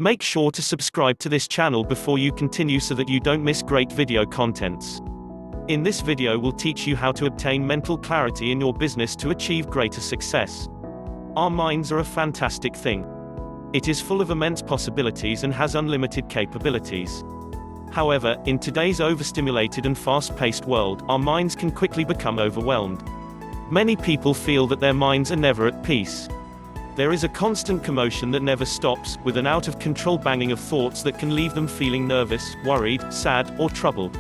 Make sure to subscribe to this channel before you continue so that you don't miss great video contents. In this video we'll teach you how to obtain mental clarity in your business to achieve greater success. Our minds are a fantastic thing. It is full of immense possibilities and has unlimited capabilities. However, in today's overstimulated and fast-paced world, our minds can quickly become overwhelmed. Many people feel that their minds are never at peace. There is a constant commotion that never stops, with an out-of-control banging of thoughts that can leave them feeling nervous, worried, sad, or troubled.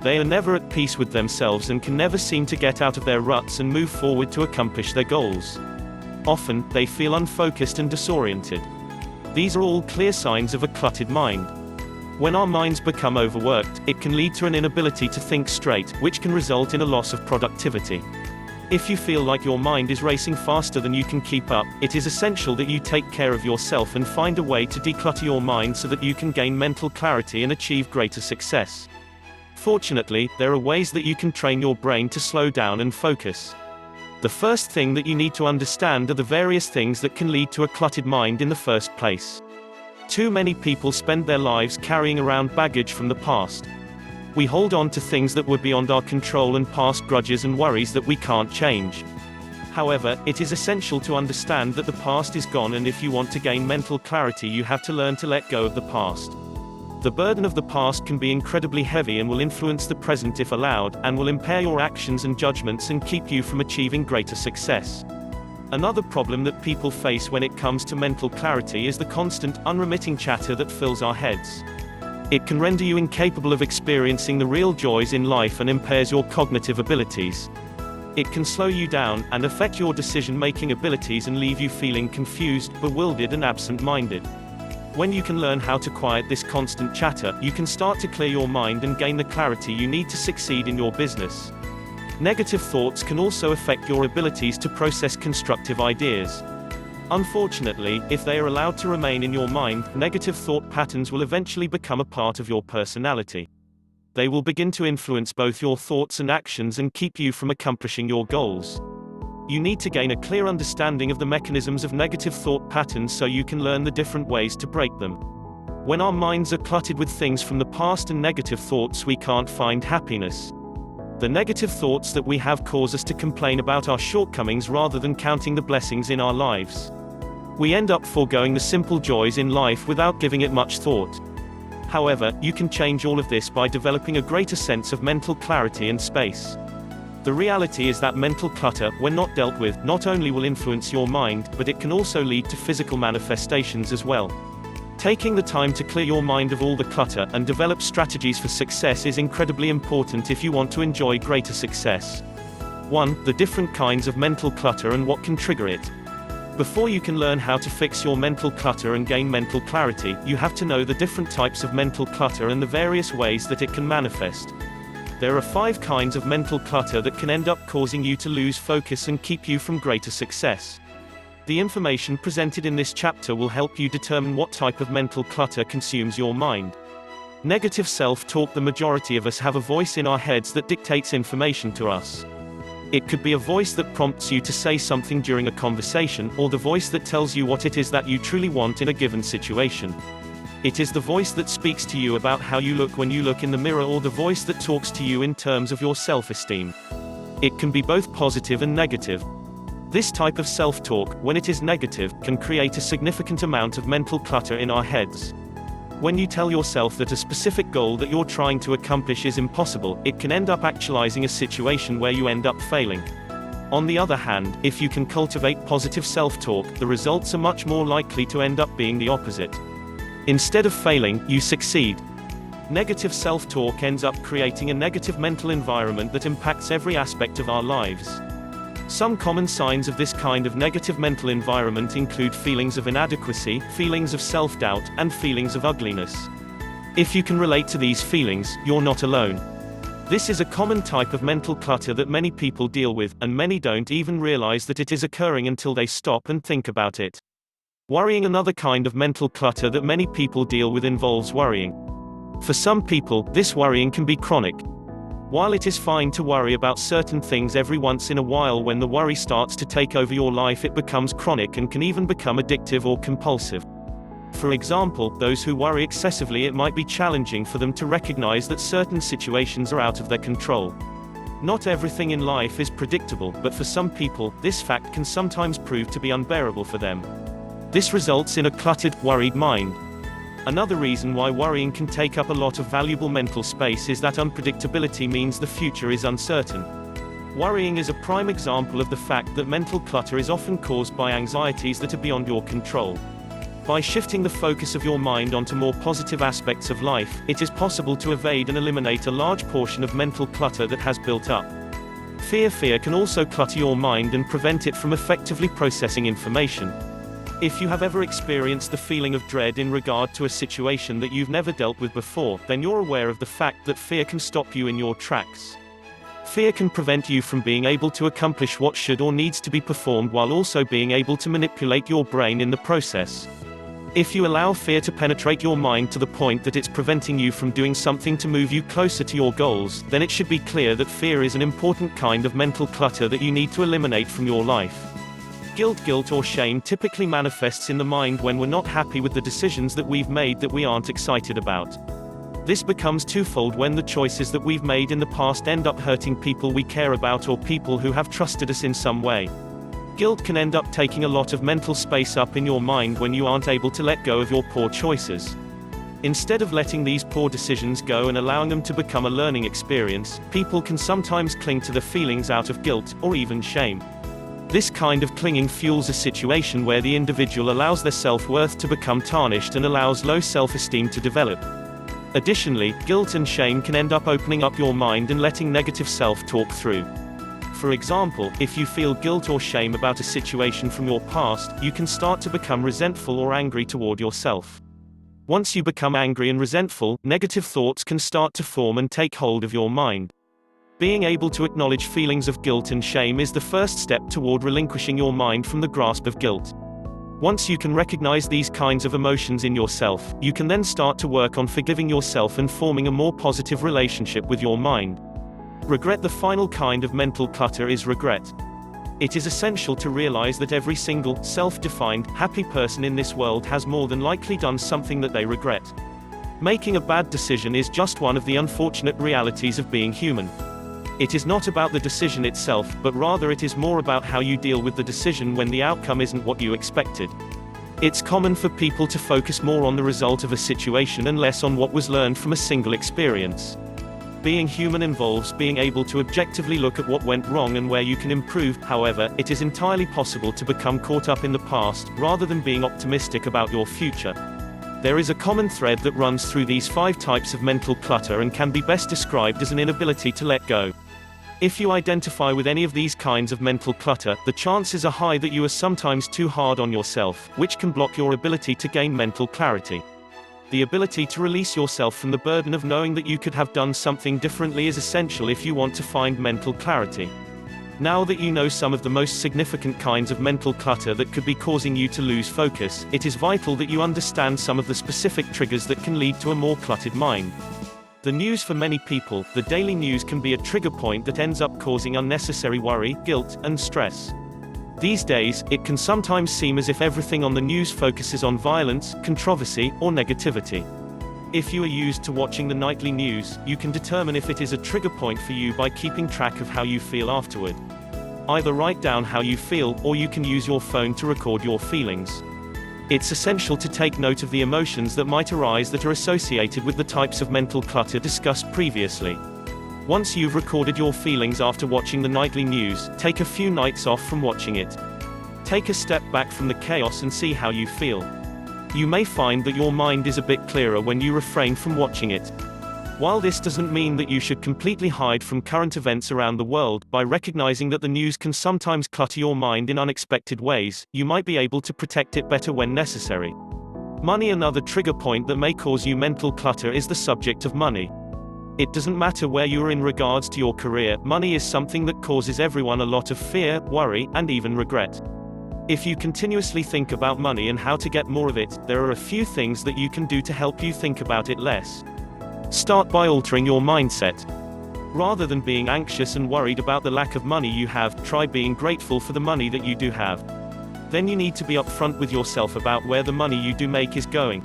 They are never at peace with themselves and can never seem to get out of their ruts and move forward to accomplish their goals. Often, they feel unfocused and disoriented. These are all clear signs of a cluttered mind. When our minds become overworked, it can lead to an inability to think straight, which can result in a loss of productivity. If you feel like your mind is racing faster than you can keep up, it is essential that you take care of yourself and find a way to declutter your mind so that you can gain mental clarity and achieve greater success. Fortunately, there are ways that you can train your brain to slow down and focus. The first thing that you need to understand are the various things that can lead to a cluttered mind in the first place. Too many people spend their lives carrying around baggage from the past. We hold on to things that were beyond our control and past grudges and worries that we can't change. However, it is essential to understand that the past is gone, and if you want to gain mental clarity you have to learn to let go of the past. The burden of the past can be incredibly heavy and will influence the present if allowed, and will impair your actions and judgments and keep you from achieving greater success. Another problem that people face when it comes to mental clarity is the constant, unremitting chatter that fills our heads. It can render you incapable of experiencing the real joys in life and impairs your cognitive abilities. It can slow you down, and affect your decision-making abilities and leave you feeling confused, bewildered and absent-minded. When you can learn how to quiet this constant chatter, you can start to clear your mind and gain the clarity you need to succeed in your business. Negative thoughts can also affect your abilities to process constructive ideas. Unfortunately, if they are allowed to remain in your mind, negative thought patterns will eventually become a part of your personality. They will begin to influence both your thoughts and actions and keep you from accomplishing your goals. You need to gain a clear understanding of the mechanisms of negative thought patterns so you can learn the different ways to break them. When our minds are cluttered with things from the past and negative thoughts, we can't find happiness. The negative thoughts that we have cause us to complain about our shortcomings rather than counting the blessings in our lives. We end up foregoing the simple joys in life without giving it much thought. However, you can change all of this by developing a greater sense of mental clarity and space. The reality is that mental clutter, when not dealt with, not only will influence your mind, but it can also lead to physical manifestations as well. Taking the time to clear your mind of all the clutter and develop strategies for success is incredibly important if you want to enjoy greater success. 1. The different kinds of mental clutter and what can trigger it. Before you can learn how to fix your mental clutter and gain mental clarity, you have to know the different types of mental clutter and the various ways that it can manifest. There are 5 kinds of mental clutter that can end up causing you to lose focus and keep you from greater success. The information presented in this chapter will help you determine what type of mental clutter consumes your mind. Negative self-talk. The majority of us have a voice in our heads that dictates information to us. It could be a voice that prompts you to say something during a conversation, or the voice that tells you what it is that you truly want in a given situation. It is the voice that speaks to you about how you look when you look in the mirror, or the voice that talks to you in terms of your self-esteem. It can be both positive and negative. This type of self-talk, when it is negative, can create a significant amount of mental clutter in our heads. When you tell yourself that a specific goal that you're trying to accomplish is impossible, it can end up actualizing a situation where you end up failing. On the other hand, if you can cultivate positive self-talk, the results are much more likely to end up being the opposite. Instead of failing, you succeed. Negative self-talk ends up creating a negative mental environment that impacts every aspect of our lives. Some common signs of this kind of negative mental environment include feelings of inadequacy, feelings of self-doubt, and feelings of ugliness. If you can relate to these feelings, you're not alone. This is a common type of mental clutter that many people deal with, and many don't even realize that it is occurring until they stop and think about it. Worrying. Another kind of mental clutter that many people deal with involves worrying. For some people, this worrying can be chronic. While it is fine to worry about certain things every once in a while, when the worry starts to take over your life, it becomes chronic and can even become addictive or compulsive. For example, those who worry excessively, it might be challenging for them to recognize that certain situations are out of their control. Not everything in life is predictable, but for some people, this fact can sometimes prove to be unbearable for them. This results in a cluttered, worried mind. Another reason why worrying can take up a lot of valuable mental space is that unpredictability means the future is uncertain. Worrying is a prime example of the fact that mental clutter is often caused by anxieties that are beyond your control. By shifting the focus of your mind onto more positive aspects of life, it is possible to evade and eliminate a large portion of mental clutter that has built up. Fear can also clutter your mind and prevent it from effectively processing information. If you have ever experienced the feeling of dread in regard to a situation that you've never dealt with before, then you're aware of the fact that fear can stop you in your tracks. Fear can prevent you from being able to accomplish what should or needs to be performed, while also being able to manipulate your brain in the process. If you allow fear to penetrate your mind to the point that it's preventing you from doing something to move you closer to your goals, then it should be clear that fear is an important kind of mental clutter that you need to eliminate from your life. Guilt or shame typically manifests in the mind when we're not happy with the decisions that we've made that we aren't excited about. This becomes twofold when the choices that we've made in the past end up hurting people we care about or people who have trusted us in some way. Guilt can end up taking a lot of mental space up in your mind when you aren't able to let go of your poor choices. Instead of letting these poor decisions go and allowing them to become a learning experience, people can sometimes cling to the feelings out of guilt, or even shame. This kind of clinging fuels a situation where the individual allows their self-worth to become tarnished and allows low self-esteem to develop. Additionally, guilt and shame can end up opening up your mind and letting negative self-talk through. For example, if you feel guilt or shame about a situation from your past, you can start to become resentful or angry toward yourself. Once you become angry and resentful, negative thoughts can start to form and take hold of your mind. Being able to acknowledge feelings of guilt and shame is the first step toward relinquishing your mind from the grasp of guilt. Once you can recognize these kinds of emotions in yourself, you can then start to work on forgiving yourself and forming a more positive relationship with your mind. Regret. The final kind of mental clutter is regret. It is essential to realize that every single, self-defined, happy person in this world has more than likely done something that they regret. Making a bad decision is just one of the unfortunate realities of being human. It is not about the decision itself, but rather it is more about how you deal with the decision when the outcome isn't what you expected. It's common for people to focus more on the result of a situation and less on what was learned from a single experience. Being human involves being able to objectively look at what went wrong and where you can improve. However, it is entirely possible to become caught up in the past, rather than being optimistic about your future. There is a common thread that runs through these 5 types of mental clutter and can be best described as an inability to let go. If you identify with any of these kinds of mental clutter, the chances are high that you are sometimes too hard on yourself, which can block your ability to gain mental clarity. The ability to release yourself from the burden of knowing that you could have done something differently is essential if you want to find mental clarity. Now that you know some of the most significant kinds of mental clutter that could be causing you to lose focus, it is vital that you understand some of the specific triggers that can lead to a more cluttered mind. The news. For many people, the daily news can be a trigger point that ends up causing unnecessary worry, guilt, and stress. These days, it can sometimes seem as if everything on the news focuses on violence, controversy, or negativity. If you are used to watching the nightly news, you can determine if it is a trigger point for you by keeping track of how you feel afterward. Either write down how you feel, or you can use your phone to record your feelings. It's essential to take note of the emotions that might arise that are associated with the types of mental clutter discussed previously. Once you've recorded your feelings after watching the nightly news, take a few nights off from watching it. Take a step back from the chaos and see how you feel. You may find that your mind is a bit clearer when you refrain from watching it. While this doesn't mean that you should completely hide from current events around the world, by recognizing that the news can sometimes clutter your mind in unexpected ways, you might be able to protect it better when necessary. Money. Another trigger point that may cause you mental clutter is the subject of money. It doesn't matter where you are in regards to your career, money is something that causes everyone a lot of fear, worry, and even regret. If you continuously think about money and how to get more of it, there are a few things that you can do to help you think about it less. Start by altering your mindset. Rather than being anxious and worried about the lack of money you have, try being grateful for the money that you do have. Then you need to be upfront with yourself about where the money you do make is going.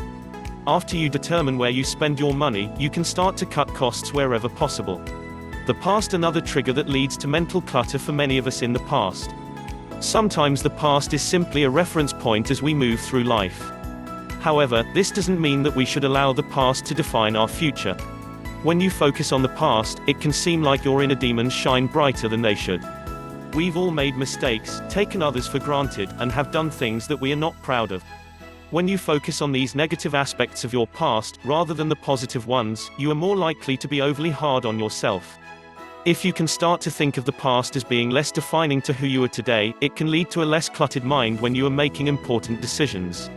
After you determine where you spend your money, you can start to cut costs wherever possible. The past, another trigger that leads to mental clutter for many of us in the past. Sometimes the past is simply a reference point as we move through life. However, this doesn't mean that we should allow the past to define our future. When you focus on the past, it can seem like your inner demons shine brighter than they should. We've all made mistakes, taken others for granted, and have done things that we are not proud of. When you focus on these negative aspects of your past, rather than the positive ones, you are more likely to be overly hard on yourself. If you can start to think of the past as being less defining to who you are today, it can lead to a less cluttered mind when you are making important decisions.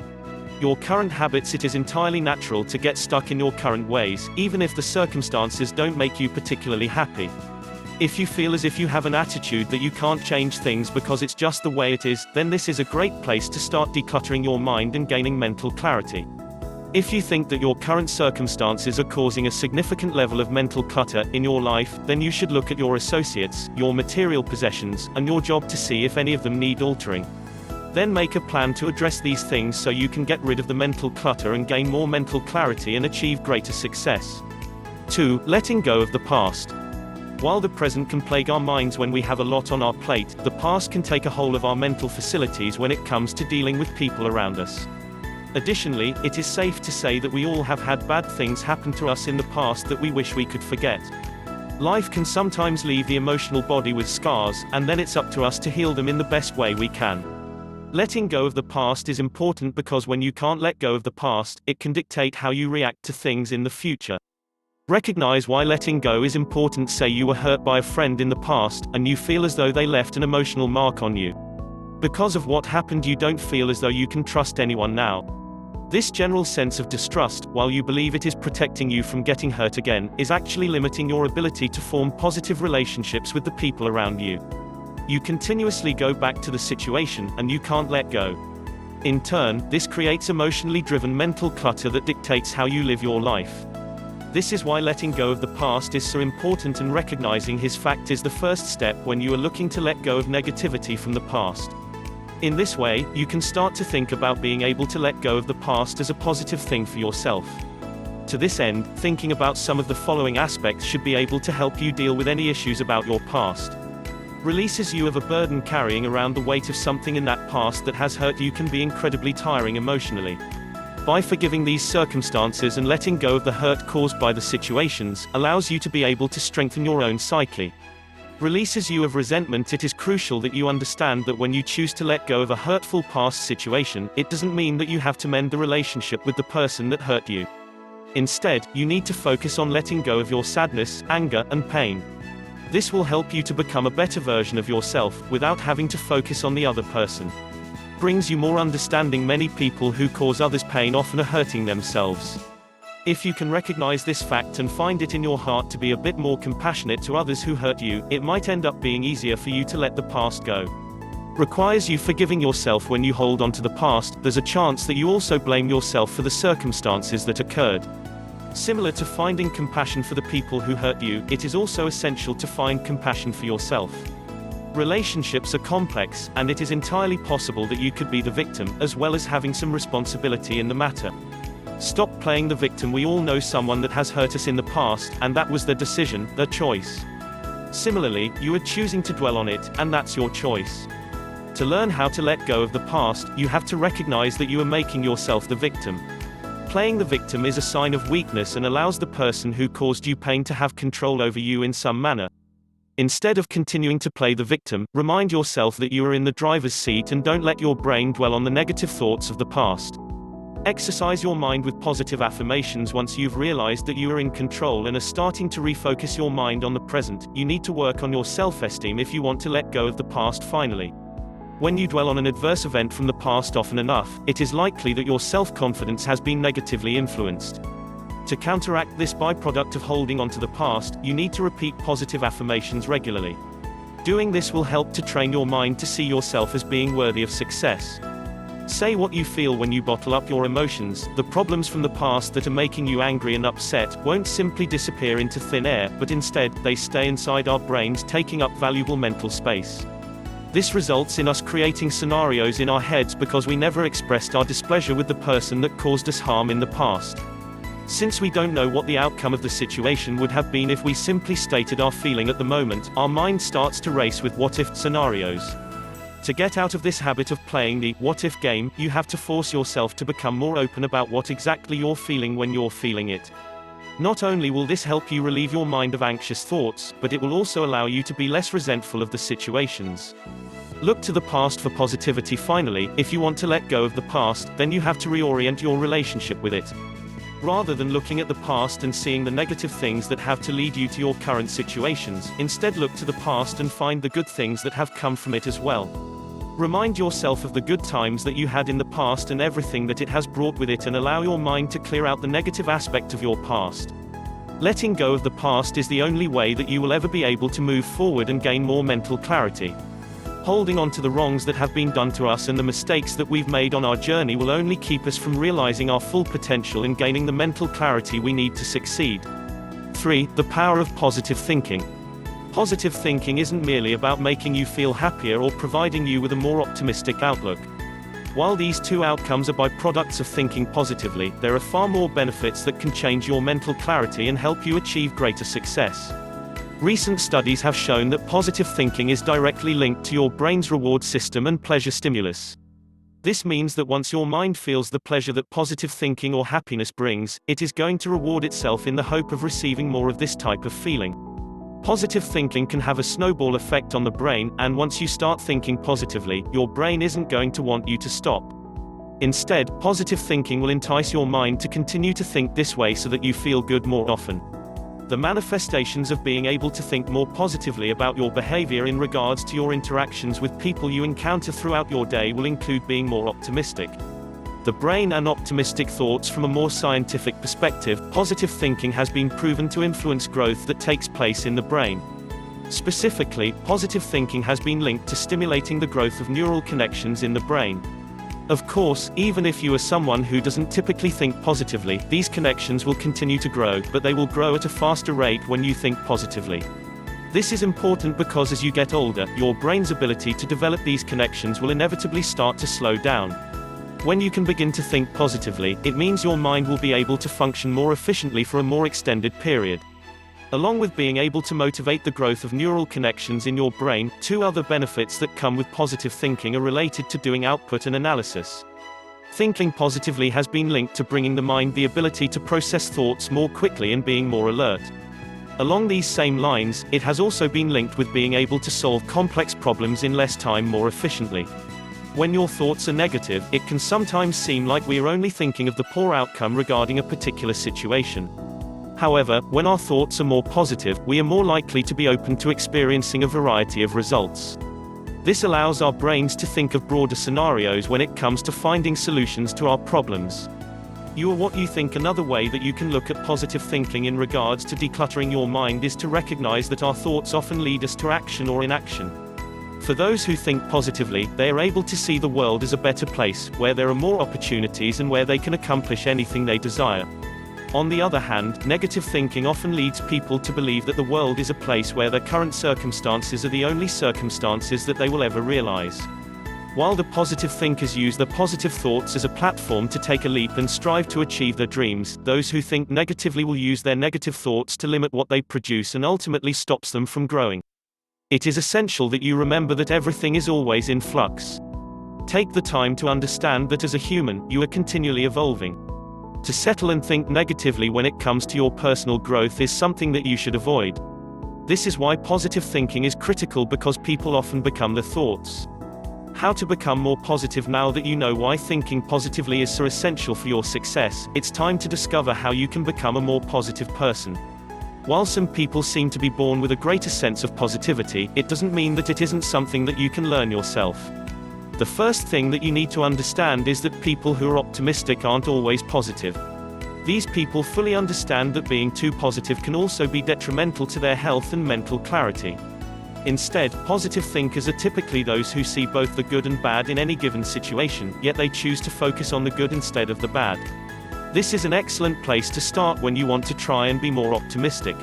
Your current habits. It is entirely natural to get stuck in your current ways, even if the circumstances don't make you particularly happy. If you feel as if you have an attitude that you can't change things because it's just the way it is, then this is a great place to start decluttering your mind and gaining mental clarity. If you think that your current circumstances are causing a significant level of mental clutter in your life, then you should look at your associates, your material possessions, and your job to see if any of them need altering. Then make a plan to address these things so you can get rid of the mental clutter and gain more mental clarity and achieve greater success. 2. Letting go of the past. While the present can plague our minds when we have a lot on our plate, the past can take a hold of our mental facilities when it comes to dealing with people around us. Additionally, it is safe to say that we all have had bad things happen to us in the past that we wish we could forget. Life can sometimes leave the emotional body with scars, and then it's up to us to heal them in the best way we can. Letting go of the past is important because when you can't let go of the past, it can dictate how you react to things in the future. Recognize why letting go is important. Say you were hurt by a friend in the past, and you feel as though they left an emotional mark on you. Because of what happened, you don't feel as though you can trust anyone now. This general sense of distrust, while you believe it is protecting you from getting hurt again, is actually limiting your ability to form positive relationships with the people around you. You continuously go back to the situation, and you can't let go. In turn, this creates emotionally driven mental clutter that dictates how you live your life. This is why letting go of the past is so important, and recognizing his fact is the first step when you are looking to let go of negativity from the past. In this way, you can start to think about being able to let go of the past as a positive thing for yourself. To this end, thinking about some of the following aspects should be able to help you deal with any issues about your past. Releases you of a burden. Carrying around the weight of something in that past that has hurt you can be incredibly tiring emotionally. By forgiving these circumstances and letting go of the hurt caused by the situations, allows you to be able to strengthen your own psyche. Releases you of resentment. It is crucial that you understand that when you choose to let go of a hurtful past situation, it doesn't mean that you have to mend the relationship with the person that hurt you. Instead, you need to focus on letting go of your sadness, anger, and pain. This will help you to become a better version of yourself, without having to focus on the other person. Brings you more understanding. Many people who cause others pain often are hurting themselves. If you can recognize this fact and find it in your heart to be a bit more compassionate to others who hurt you, it might end up being easier for you to let the past go. Requires you forgiving yourself. When you hold on to the past, there's a chance that you also blame yourself for the circumstances that occurred. Similar to finding compassion for the people who hurt you, it is also essential to find compassion for yourself. Relationships are complex, and it is entirely possible that you could be the victim, as well as having some responsibility in the matter. Stop playing the victim. We all know someone that has hurt us in the past, and that was their decision, their choice. Similarly, you are choosing to dwell on it, and that's your choice. To learn how to let go of the past, you have to recognize that you are making yourself the victim. Playing the victim is a sign of weakness and allows the person who caused you pain to have control over you in some manner. Instead of continuing to play the victim, remind yourself that you are in the driver's seat and don't let your brain dwell on the negative thoughts of the past. Exercise your mind with positive affirmations. Once you've realized that you are in control and are starting to refocus your mind on the present, you need to work on your self-esteem if you want to let go of the past finally. When you dwell on an adverse event from the past often enough, it is likely that your self-confidence has been negatively influenced. To counteract this byproduct of holding on to the past, you need to repeat positive affirmations regularly. Doing this will help to train your mind to see yourself as being worthy of success. Say what you feel when you bottle up your emotions. The problems from the past that are making you angry and upset won't simply disappear into thin air, but instead, they stay inside our brains, taking up valuable mental space. This results in us creating scenarios in our heads because we never expressed our displeasure with the person that caused us harm in the past. Since we don't know what the outcome of the situation would have been if we simply stated our feeling at the moment, our mind starts to race with what-if scenarios. To get out of this habit of playing the what-if game, you have to force yourself to become more open about what exactly you're feeling when you're feeling it. Not only will this help you relieve your mind of anxious thoughts, but it will also allow you to be less resentful of the situations. Look to the past for positivity. Finally, if you want to let go of the past, then you have to reorient your relationship with it. Rather than looking at the past and seeing the negative things that have to lead you to your current situations, instead look to the past and find the good things that have come from it as well. Remind yourself of the good times that you had in the past and everything that it has brought with it, and allow your mind to clear out the negative aspect of your past. Letting go of the past is the only way that you will ever be able to move forward and gain more mental clarity. Holding on to the wrongs that have been done to us and the mistakes that we've made on our journey will only keep us from realizing our full potential and gaining the mental clarity we need to succeed. 3. The power of positive thinking. Positive thinking isn't merely about making you feel happier or providing you with a more optimistic outlook. While these two outcomes are byproducts of thinking positively, there are far more benefits that can change your mental clarity and help you achieve greater success. Recent studies have shown that positive thinking is directly linked to your brain's reward system and pleasure stimulus. This means that once your mind feels the pleasure that positive thinking or happiness brings, it is going to reward itself in the hope of receiving more of this type of feeling. Positive thinking can have a snowball effect on the brain, and once you start thinking positively, your brain isn't going to want you to stop. Instead, positive thinking will entice your mind to continue to think this way so that you feel good more often. The manifestations of being able to think more positively about your behavior in regards to your interactions with people you encounter throughout your day will include being more optimistic. The brain and optimistic thoughts. From a more scientific perspective, positive thinking has been proven to influence growth that takes place in the brain. Specifically, positive thinking has been linked to stimulating the growth of neural connections in the brain. Of course, even if you are someone who doesn't typically think positively, these connections will continue to grow, but they will grow at a faster rate when you think positively. This is important because as you get older, your brain's ability to develop these connections will inevitably start to slow down. When you can begin to think positively, it means your mind will be able to function more efficiently for a more extended period. Along with being able to motivate the growth of neural connections in your brain, two other benefits that come with positive thinking are related to doing output and analysis. Thinking positively has been linked to bringing the mind the ability to process thoughts more quickly and being more alert. Along these same lines, it has also been linked with being able to solve complex problems in less time more efficiently. When your thoughts are negative, it can sometimes seem like we are only thinking of the poor outcome regarding a particular situation. However, when our thoughts are more positive, we are more likely to be open to experiencing a variety of results. This allows our brains to think of broader scenarios when it comes to finding solutions to our problems. You are what you think. Another way that you can look at positive thinking in regards to decluttering your mind is to recognize that our thoughts often lead us to action or inaction. For those who think positively, they are able to see the world as a better place, where there are more opportunities and where they can accomplish anything they desire. On the other hand, negative thinking often leads people to believe that the world is a place where their current circumstances are the only circumstances that they will ever realize. While the positive thinkers use their positive thoughts as a platform to take a leap and strive to achieve their dreams, those who think negatively will use their negative thoughts to limit what they produce and ultimately stops them from growing. It is essential that you remember that everything is always in flux. Take the time to understand that as a human, you are continually evolving. To settle and think negatively when it comes to your personal growth is something that you should avoid. This is why positive thinking is critical, because people often become their thoughts. How to become more positive? Now that you know why thinking positively is so essential for your success, it's time to discover how you can become a more positive person. While some people seem to be born with a greater sense of positivity, it doesn't mean that it isn't something that you can learn yourself. The first thing that you need to understand is that people who are optimistic aren't always positive. These people fully understand that being too positive can also be detrimental to their health and mental clarity. Instead, positive thinkers are typically those who see both the good and bad in any given situation, yet they choose to focus on the good instead of the bad. This is an excellent place to start when you want to try and be more optimistic.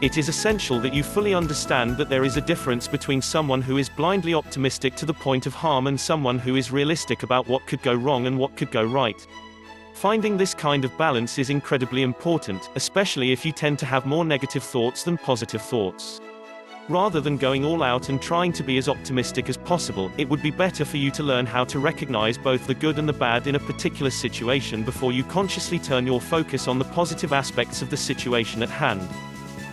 It is essential that you fully understand that there is a difference between someone who is blindly optimistic to the point of harm and someone who is realistic about what could go wrong and what could go right. Finding this kind of balance is incredibly important, especially if you tend to have more negative thoughts than positive thoughts. Rather than going all out and trying to be as optimistic as possible, it would be better for you to learn how to recognize both the good and the bad in a particular situation before you consciously turn your focus on the positive aspects of the situation at hand.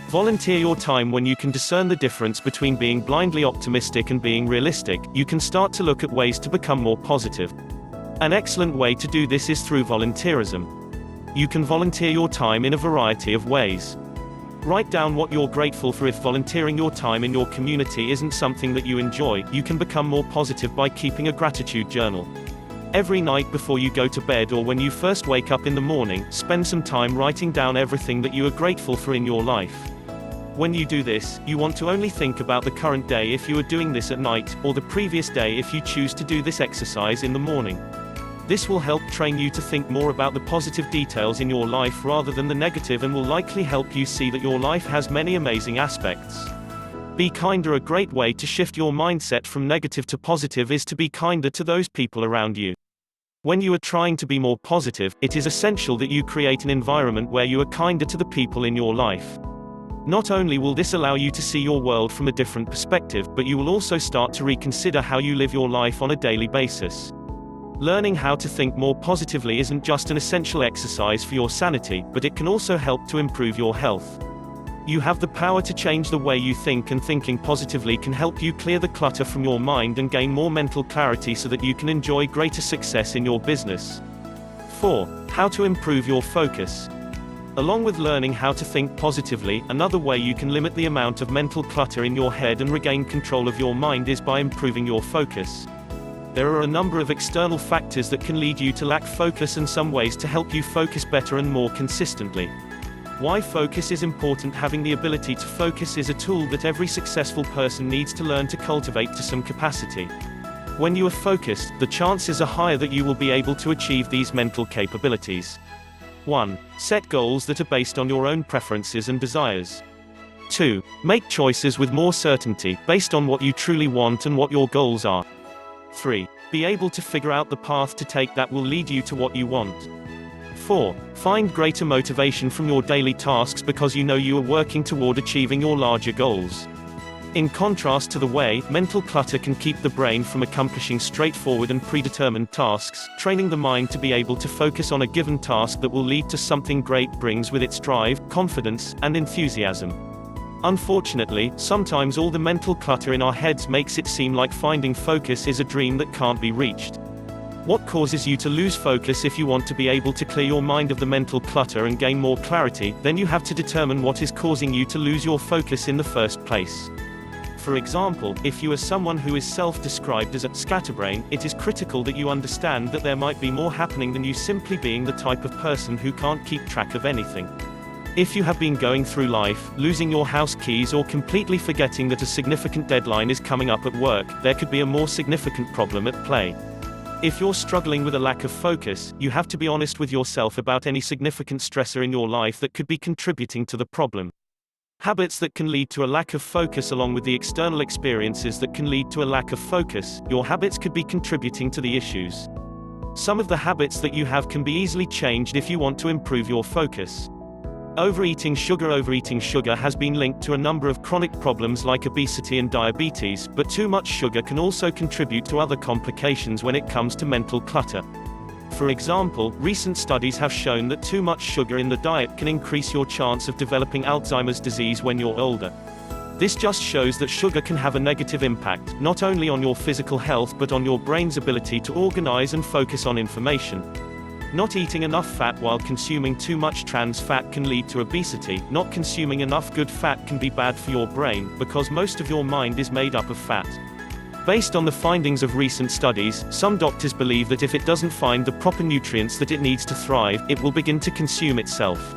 Volunteer your time. When you can discern the difference between being blindly optimistic and being realistic, you can start to look at ways to become more positive. An excellent way to do this is through volunteerism. You can volunteer your time in a variety of ways. Write down what you're grateful for. If volunteering your time in your community isn't something that you enjoy, you can become more positive by keeping a gratitude journal. Every night before you go to bed or when you first wake up in the morning, spend some time writing down everything that you are grateful for in your life. When you do this, you want to only think about the current day if you are doing this at night, or the previous day if you choose to do this exercise in the morning. This will help train you to think more about the positive details in your life rather than the negative, and will likely help you see that your life has many amazing aspects. Be kinder. A great way to shift your mindset from negative to positive is to be kinder to those people around you. When you are trying to be more positive, it is essential that you create an environment where you are kinder to the people in your life. Not only will this allow you to see your world from a different perspective, but you will also start to reconsider how you live your life on a daily basis. Learning how to think more positively isn't just an essential exercise for your sanity, but it can also help to improve your health. You have the power to change the way you think, and thinking positively can help you clear the clutter from your mind and gain more mental clarity so that you can enjoy greater success in your business. 4. How to improve your focus. Along with learning how to think positively, another way you can limit the amount of mental clutter in your head and regain control of your mind is by improving your focus. There are a number of external factors that can lead you to lack focus, and some ways to help you focus better and more consistently. Why focus is important. Having the ability to focus is a tool that every successful person needs to learn to cultivate to some capacity. When you are focused, the chances are higher that you will be able to achieve these mental capabilities. 1. Set goals that are based on your own preferences and desires. 2. Make choices with more certainty, based on what you truly want and what your goals are. 3. Be able to figure out the path to take that will lead you to what you want. 4. Find greater motivation from your daily tasks because you know you are working toward achieving your larger goals. In contrast to the way mental clutter can keep the brain from accomplishing straightforward and predetermined tasks, training the mind to be able to focus on a given task that will lead to something great brings with its drive, confidence, and enthusiasm. Unfortunately, sometimes all the mental clutter in our heads makes it seem like finding focus is a dream that can't be reached. What causes you to lose focus? If you want to be able to clear your mind of the mental clutter and gain more clarity, then you have to determine what is causing you to lose your focus in the first place. For example, if you are someone who is self-described as a scatterbrain, it is critical that you understand that there might be more happening than you simply being the type of person who can't keep track of anything. If you have been going through life, losing your house keys or completely forgetting that a significant deadline is coming up at work, there could be a more significant problem at play. If you're struggling with a lack of focus, you have to be honest with yourself about any significant stressor in your life that could be contributing to the problem. Habits that can lead to a lack of focus, along with the external experiences that can lead to a lack of focus, your habits could be contributing to the issues. Some of the habits that you have can be easily changed if you want to improve your focus. Overeating sugar has been linked to a number of chronic problems like obesity and diabetes, but too much sugar can also contribute to other complications when it comes to mental clutter. For example, recent studies have shown that too much sugar in the diet can increase your chance of developing Alzheimer's disease when you're older. This just shows that sugar can have a negative impact, not only on your physical health but on your brain's ability to organize and focus on information. Not eating enough fat while consuming too much trans fat can lead to obesity. Not consuming enough good fat can be bad for your brain, because most of your mind is made up of fat. Based on the findings of recent studies, some doctors believe that if it doesn't find the proper nutrients that it needs to thrive, it will begin to consume itself.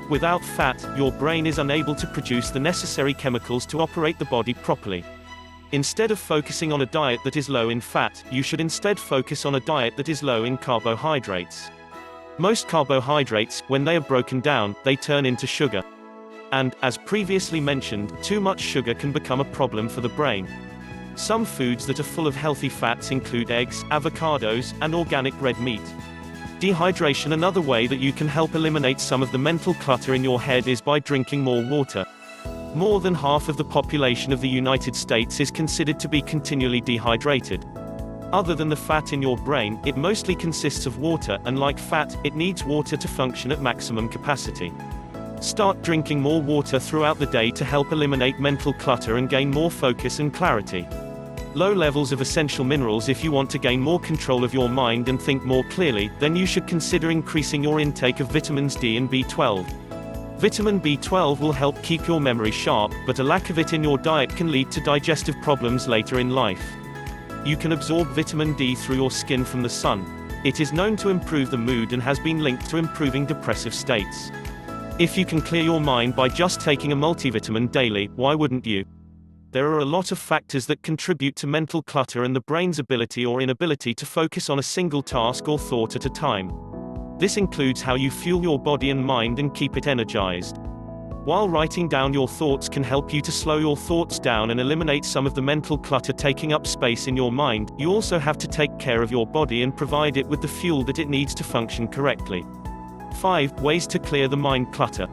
Without fat, your brain is unable to produce the necessary chemicals to operate the body properly. Instead of focusing on a diet that is low in fat, you should instead focus on a diet that is low in carbohydrates. Most carbohydrates, when they are broken down, they turn into sugar. And, as previously mentioned, too much sugar can become a problem for the brain. Some foods that are full of healthy fats include eggs, avocados, and organic red meat. Dehydration. Another way that you can help eliminate some of the mental clutter in your head is by drinking more water. More than half of the population of the United States is considered to be continually dehydrated. Other than the fat in your brain, it mostly consists of water, and like fat, it needs water to function at maximum capacity. Start drinking more water throughout the day to help eliminate mental clutter and gain more focus and clarity. Low levels of essential minerals. If you want to gain more control of your mind and think more clearly, then you should consider increasing your intake of vitamins D and B12. Vitamin B12 will help keep your memory sharp, but a lack of it in your diet can lead to digestive problems later in life. You can absorb vitamin D through your skin from the sun. It is known to improve the mood and has been linked to improving depressive states. If you can clear your mind by just taking a multivitamin daily, why wouldn't you? There are a lot of factors that contribute to mental clutter and the brain's ability or inability to focus on a single task or thought at a time. This includes how you fuel your body and mind and keep it energized. While writing down your thoughts can help you to slow your thoughts down and eliminate some of the mental clutter taking up space in your mind, you also have to take care of your body and provide it with the fuel that it needs to function correctly. 5 ways to clear the mind clutter.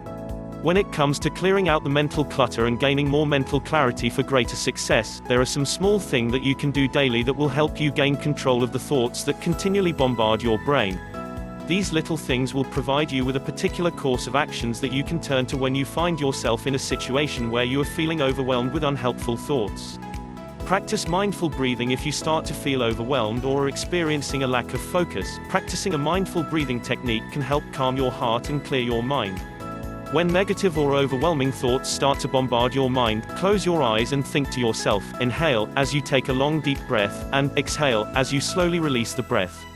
When it comes to clearing out the mental clutter and gaining more mental clarity for greater success, there are some small things that you can do daily that will help you gain control of the thoughts that continually bombard your brain. These little things will provide you with a particular course of actions that you can turn to when you find yourself in a situation where you are feeling overwhelmed with unhelpful thoughts. Practice mindful breathing. If you start to feel overwhelmed or are experiencing a lack of focus, practicing a mindful breathing technique can help calm your heart and clear your mind. When negative or overwhelming thoughts start to bombard your mind, close your eyes and think to yourself. Inhale as you take a long deep breath, and exhale as you slowly release the breath.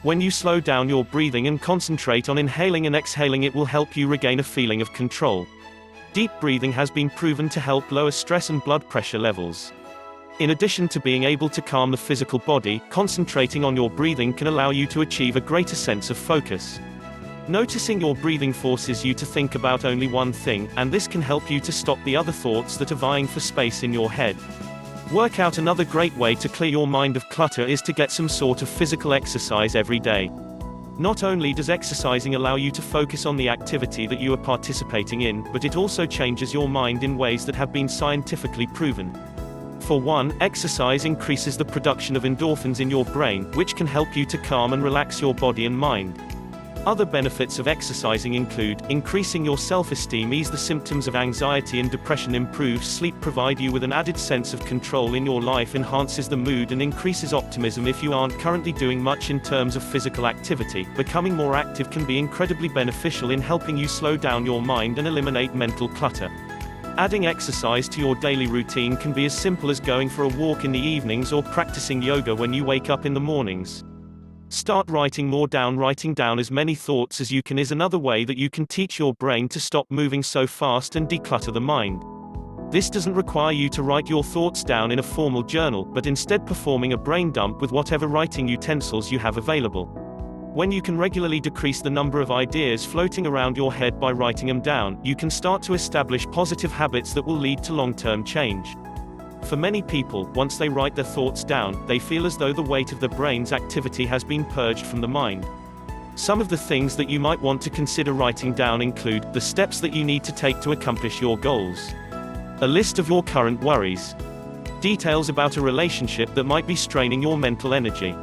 When you slow down your breathing and concentrate on inhaling and exhaling, it will help you regain a feeling of control. Deep breathing has been proven to help lower stress and blood pressure levels. In addition to being able to calm the physical body, concentrating on your breathing can allow you to achieve a greater sense of focus. Noticing your breathing forces you to think about only one thing, and this can help you to stop the other thoughts that are vying for space in your head. Work out. Another great way to clear your mind of clutter is to get some sort of physical exercise every day. Not only does exercising allow you to focus on the activity that you are participating in, but it also changes your mind in ways that have been scientifically proven. For one, exercise increases the production of endorphins in your brain, which can help you to calm and relax your body and mind. Other benefits of exercising include increasing your self-esteem, ease the symptoms of anxiety and depression, improves sleep, provide you with an added sense of control in your life, enhances the mood and increases optimism. If you aren't currently doing much in terms of physical activity, becoming more active can be incredibly beneficial in helping you slow down your mind and eliminate mental clutter. Adding exercise to your daily routine can be as simple as going for a walk in the evenings or practicing yoga when you wake up in the mornings. Start writing more down. Writing down as many thoughts as you can is another way that you can teach your brain to stop moving so fast and declutter the mind. This doesn't require you to write your thoughts down in a formal journal, but instead performing a brain dump with whatever writing utensils you have available. When you can regularly decrease the number of ideas floating around your head by writing them down, you can start to establish positive habits that will lead to long-term change. For many people, once they write their thoughts down, they feel as though the weight of the brain's activity has been purged from the mind. Some of the things that you might want to consider writing down include the steps that you need to take to accomplish your goals, a list of your current worries, details about a relationship that might be straining your mental energy.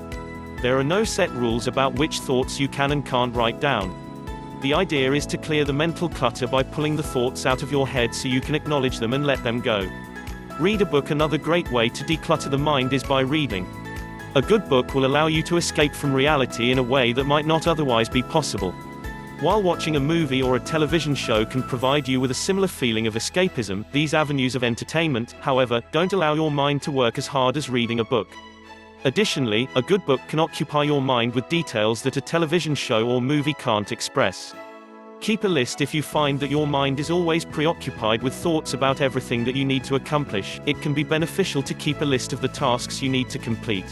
There are no set rules about which thoughts you can and can't write down. The idea is to clear the mental clutter by pulling the thoughts out of your head so you can acknowledge them and let them go. Read a book. Another great way to declutter the mind is by reading. A good book will allow you to escape from reality in a way that might not otherwise be possible. While watching a movie or a television show can provide you with a similar feeling of escapism, these avenues of entertainment, however, don't allow your mind to work as hard as reading a book. Additionally, a good book can occupy your mind with details that a television show or movie can't express. Keep a list. If you find that your mind is always preoccupied with thoughts about everything that you need to accomplish, it can be beneficial to keep a list of the tasks you need to complete.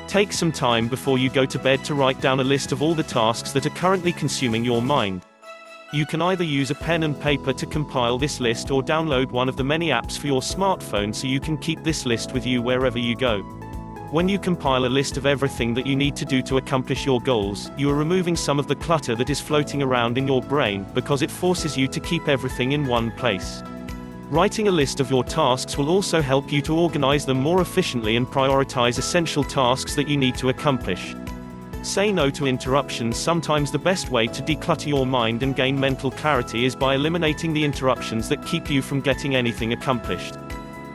Take some time before you go to bed to write down a list of all the tasks that are currently consuming your mind. You can either use a pen and paper to compile this list or download one of the many apps for your smartphone so you can keep this list with you wherever you go. When you compile a list of everything that you need to do to accomplish your goals, you are removing some of the clutter that is floating around in your brain, because it forces you to keep everything in one place. Writing a list of your tasks will also help you to organize them more efficiently and prioritize essential tasks that you need to accomplish. Say no to interruptions. Sometimes the best way to declutter your mind and gain mental clarity is by eliminating the interruptions that keep you from getting anything accomplished.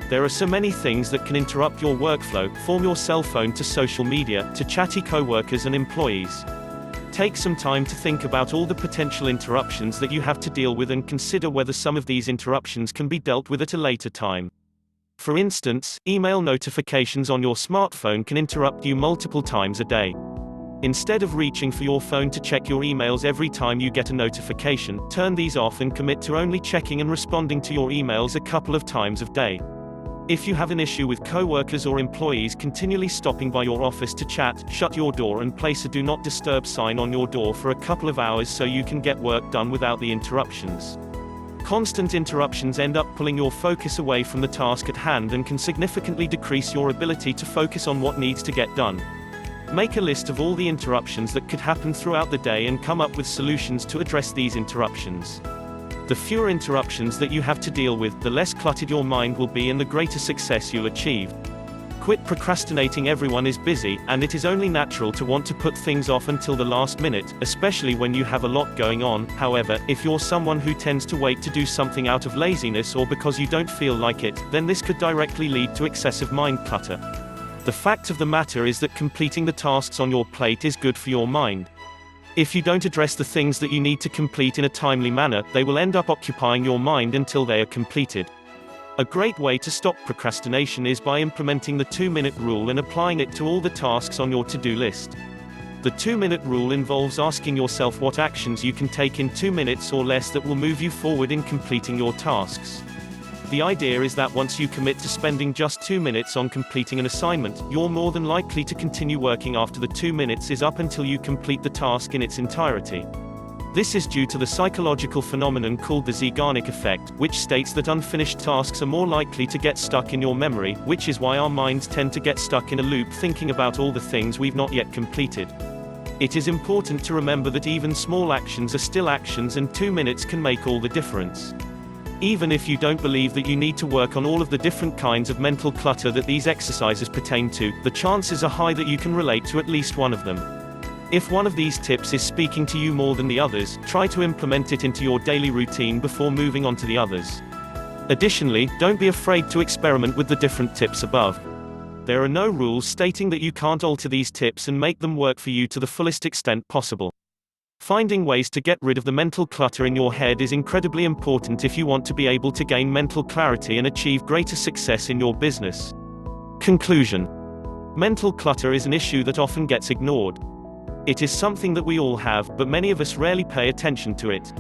There are so many things that can interrupt your workflow, from your cell phone to social media, to chatty co-workers and employees. Take some time to think about all the potential interruptions that you have to deal with and consider whether some of these interruptions can be dealt with at a later time. For instance, email notifications on your smartphone can interrupt you multiple times a day. Instead of reaching for your phone to check your emails every time you get a notification, turn these off and commit to only checking and responding to your emails a couple of times a day. If you have an issue with coworkers or employees continually stopping by your office to chat, shut your door and place a Do Not Disturb sign on your door for a couple of hours so you can get work done without the interruptions. Constant interruptions end up pulling your focus away from the task at hand and can significantly decrease your ability to focus on what needs to get done. Make a list of all the interruptions that could happen throughout the day and come up with solutions to address these interruptions. The fewer interruptions that you have to deal with, the less cluttered your mind will be and the greater success you'll achieve. Quit procrastinating. Everyone is busy, and it is only natural to want to put things off until the last minute, especially when you have a lot going on. However, if you're someone who tends to wait to do something out of laziness or because you don't feel like it, then this could directly lead to excessive mind clutter. The fact of the matter is that completing the tasks on your plate is good for your mind. If you don't address the things that you need to complete in a timely manner, they will end up occupying your mind until they are completed. A great way to stop procrastination is by implementing the 2-minute rule and applying it to all the tasks on your to-do list. The 2-minute rule involves asking yourself what actions you can take in 2 minutes or less that will move you forward in completing your tasks. The idea is that once you commit to spending just 2 minutes on completing an assignment, you're more than likely to continue working after the 2 minutes is up until you complete the task in its entirety. This is due to the psychological phenomenon called the Zeigarnik effect, which states that unfinished tasks are more likely to get stuck in your memory, which is why our minds tend to get stuck in a loop thinking about all the things we've not yet completed. It is important to remember that even small actions are still actions, and 2 minutes can make all the difference. Even if you don't believe that you need to work on all of the different kinds of mental clutter that these exercises pertain to, the chances are high that you can relate to at least one of them. If one of these tips is speaking to you more than the others, try to implement it into your daily routine before moving on to the others. Additionally, don't be afraid to experiment with the different tips above. There are no rules stating that you can't alter these tips and make them work for you to the fullest extent possible. Finding ways to get rid of the mental clutter in your head is incredibly important if you want to be able to gain mental clarity and achieve greater success in your business. Conclusion. Mental clutter is an issue that often gets ignored. It is something that we all have, but many of us rarely pay attention to it.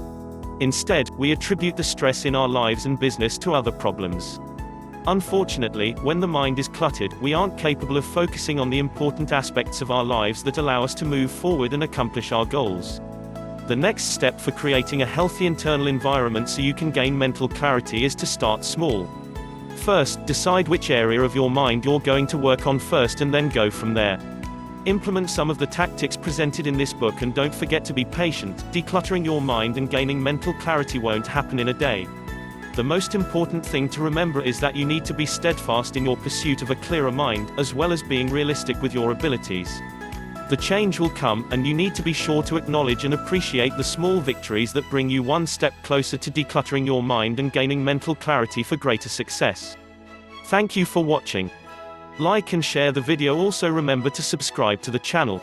Instead, we attribute the stress in our lives and business to other problems. Unfortunately, when the mind is cluttered, we aren't capable of focusing on the important aspects of our lives that allow us to move forward and accomplish our goals. The next step for creating a healthy internal environment so you can gain mental clarity is to start small. First, decide which area of your mind you're going to work on first and then go from there. Implement some of the tactics presented in this book and don't forget to be patient. Decluttering your mind and gaining mental clarity won't happen in a day. The most important thing to remember is that you need to be steadfast in your pursuit of a clearer mind, as well as being realistic with your abilities. The change will come, and you need to be sure to acknowledge and appreciate the small victories that bring you one step closer to decluttering your mind and gaining mental clarity for greater success. Thank you for watching. Like and share the video. Also remember to subscribe to the channel.